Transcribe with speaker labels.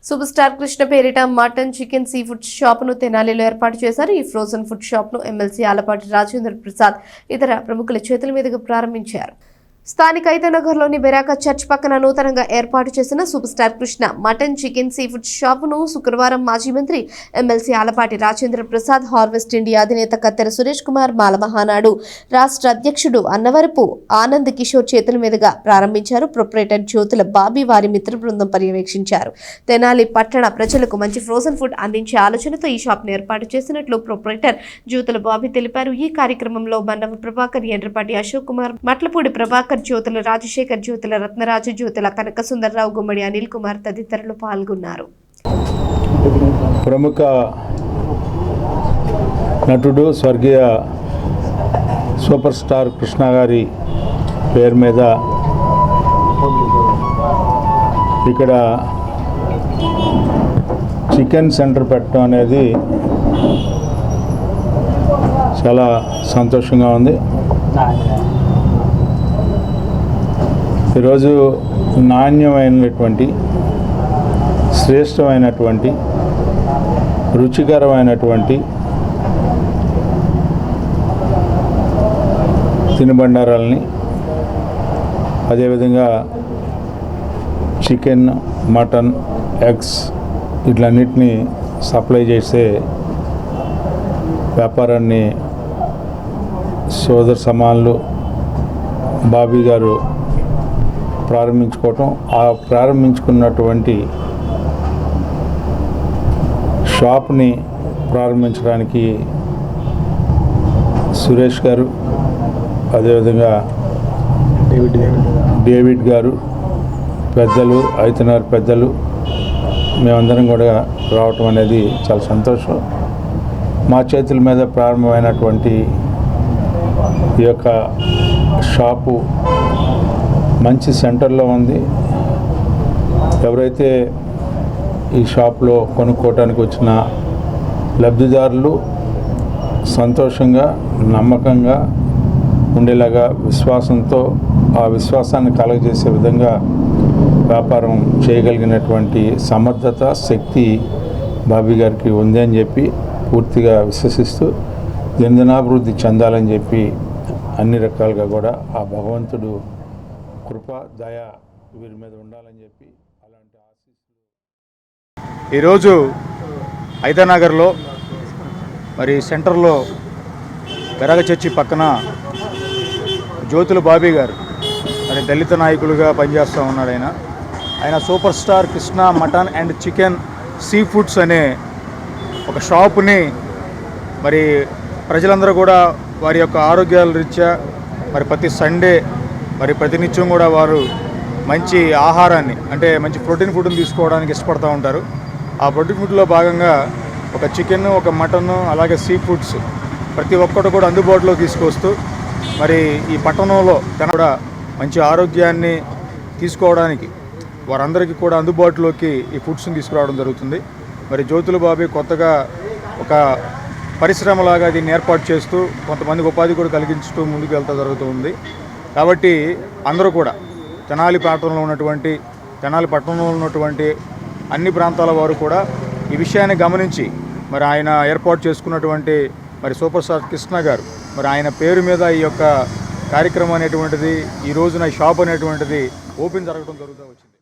Speaker 1: Super star Krishna పేరిట mutton chicken sea food shop ను తెనాలిలో ఏర్పాటు చేశారు. ఈ ఫ్రోజన్ ఫుడ్ షాప్ ను ఎమ్మెల్సీ ఆలపాటి రాజేంద్ర ప్రసాద్ ఇతర ప్రముఖుల చేతుల మీదుగా ప్రారంభించారు. స్థానిక ఐతనగర్లోని బెరాకా చర్చ్ పక్కన నూతనంగా ఏర్పాటు చేసిన super star Krishna mutton chicken sea food షాపును శుక్రవారం మాజీ మంత్రి MLC Alapati Rajendra Prasad, harvest India అధినేత కత్తెర సురేష్ కుమార్, మాలమహానాడు రాష్ట్ర అధ్యక్షుడు అన్నవరపు ఆనంద్ కిషోర్ చేతుల మీదుగా ప్రారంభించారు. ప్రొపరేటర్ జ్యోతుల బాబీ వారి మిత్ర బృందం పర్యవేక్షించారు. తెనాలి పట్టణ ప్రజలకు మంచి ఫ్రోజన్ ఫుడ్ అందించే ఆలోచనతో ఈ షాప్ను ఏర్పాటు చేసినట్లు ప్రొపరేటర్ జ్యోతుల బాబీ తెలిపారు. ఈ కార్యక్రమంలో మన్నవ ప్రభాకర్, ఎండ్రపాటి అశోక్ కుమార్, మట్లపూడి ప్రభాకర్, జ్యోతుల రాజశేఖర్, జ్యోతుల రత్నరాజు, జ్యోతుల కనక సుందర్రావు, గుమ్మడి అనిల్ కుమార్ తదితరులు పాల్గొన్నారు.
Speaker 2: ప్రముఖ నటుడు స్వర్గీయ సూపర్ స్టార్ కృష్ణ గారి పేరు మీద ఇక్కడ చికెన్ సెంటర్ పెట్టడం అనేది చాలా సంతోషంగా ఉంది. ఈరోజు నాణ్యమైనటువంటి, శ్రేష్టమైనటువంటి, రుచికరమైనటువంటి తినుబండారాలని, అదేవిధంగా చికెన్, మటన్, ఎగ్స్ వీటన్నిటిని సప్లై చేసే వ్యాపారాన్ని సోదర సమానులు బాబీ గారు ప్రారంభించుకోవటం, ఆ ప్రారంభించుకున్నటువంటి షాప్ని ప్రారంభించడానికి సురేష్ గారు, అదేవిధంగా డేవిడ్ గారు, పెద్దలు, ఐతనార్ పెద్దలు, మేమందరం కూడా రావటం అనేది చాలా సంతోషం. మా చేతుల మీద ప్రారంభమైనటువంటి ఈ యొక్క షాపు మంచి సెంటర్లో ఉంది. ఎవరైతే ఈ షాప్లో కొనుక్కోవటానికి వచ్చిన లబ్ధిదారులు సంతోషంగా, నమ్మకంగా ఉండేలాగా, విశ్వాసంతో, ఆ విశ్వాసాన్ని కలగజేసే విధంగా వ్యాపారం చేయగలిగినటువంటి సమర్థత, శక్తి బాబీ గారికి ఉంది అని చెప్పి పూర్తిగా విశ్వసిస్తూ దినదినాభివృద్ధి చెందాలని చెప్పి అన్ని రకాలుగా కూడా ఆ భగవంతుడు కృప, దయ వీరి మీద ఉండాలని చెప్పి అలాంటి ఆశీస్సులు.
Speaker 3: ఈరోజు ఐతనగర్లో మరి సెంటర్లో బెరాక చర్చి పక్కన జ్యోతుల బాబీ గారు మరి దళిత నాయకులుగా పనిచేస్తూ ఉన్నాడు. ఆయన super star Krishna mutton and chicken sea foods అనే ఒక షాపుని మరి ప్రజలందరూ కూడా వారి యొక్క ఆరోగ్యాల రీత్యా మరి ప్రతి సండే మరి ప్రతినిత్యం కూడా వారు మంచి ఆహారాన్ని, అంటే మంచి ప్రోటీన్ ఫుడ్ని తీసుకోవడానికి ఇష్టపడుతూ ఉంటారు. ఆ ప్రోటీన్ ఫుడ్లో భాగంగా ఒక చికెన్, ఒక మటన్, అలాగే సీ ఫుడ్స్ ప్రతి ఒక్కటి కూడా అందుబాటులో తీసుకొస్తూ మరి ఈ పట్టణంలో కూడా మంచి ఆరోగ్యాన్ని తీసుకోవడానికి వారందరికీ కూడా అందుబాటులోకి ఈ ఫుడ్స్ని తీసుకురావడం జరుగుతుంది. మరి జ్యోతుల బాబీ కొత్తగా ఒక పరిశ్రమలాగా దీన్ని ఏర్పాటు చేస్తూ కొంతమందికి ఉపాధి కూడా కలిగించుతూ ముందుకు వెళ్తూ జరుగుతుంది. కాబట్టి అందరూ కూడా తెనాలి పట్టణంలో ఉన్నటువంటి అన్ని ప్రాంతాల వారు కూడా ఈ విషయాన్ని గమనించి మరి ఆయన ఏర్పాటు చేసుకున్నటువంటి మరి సూపర్ స్టార్ కృష్ణ గారు మరి ఆయన పేరు మీద ఈ యొక్క కార్యక్రమం అనేటువంటిది, ఈ రోజున ఈ షాప్ అనేటువంటిది ఓపెన్ జరగడం జరుగుతూ వచ్చింది.